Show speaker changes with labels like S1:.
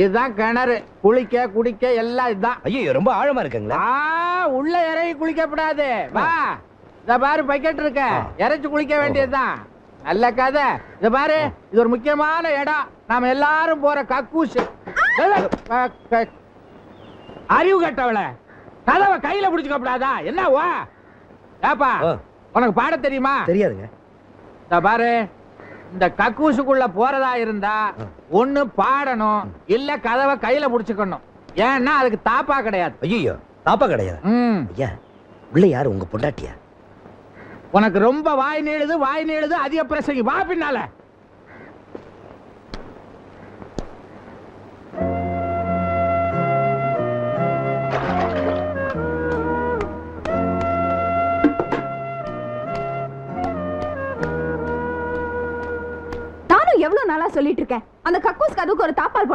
S1: இதுதான் கிணறு. குளிக்க குடிக்க எல்லாம் இதுதான்.
S2: ஐயோ ரொம்ப ஆழமா இருக்குங்களா?
S1: உள்ள இறங்கி குளிக்கப்படாது. வா, இத பாரு பக்கெட் இருக்க, இறைச்சு குளிக்க வேண்டியதுதான். நல்ல கதை. இத பாரு, இது ஒரு முக்கியமான இடம். நாம எல்லாரும் போற கக்கூஸ். அறிவு கட்டவள, கதவை கையில புடிச்சுக்கப்படாதா? என்ன வா ஏப்பா, உனக்கு பாட தெரியுமா?
S2: தெரியாதுங்க.
S1: இத பாரு, இந்த கக்கூசுக்குள்ள போறதா இருந்தா ஒண்ணு பாடணும், இல்ல கதவை கையில புடிச்சுக்கணும். ஏன்னா அதுக்கு தாப்பா கிடையாது.
S2: ஐயோ தாப்பா கிடையாது. ஐயா, உள்ள யாரு? உங்க பொண்டாட்டியா?
S1: உனக்கு ரொம்ப வாய் நீளுது அதிக பிரசங்கி. வா பின்னால.
S3: நானும் எவ்வளவு நாளா சொல்லிட்டு இருக்கேன், அந்த கக்கூஸ் கதுக்கு ஒரு தாப்பால்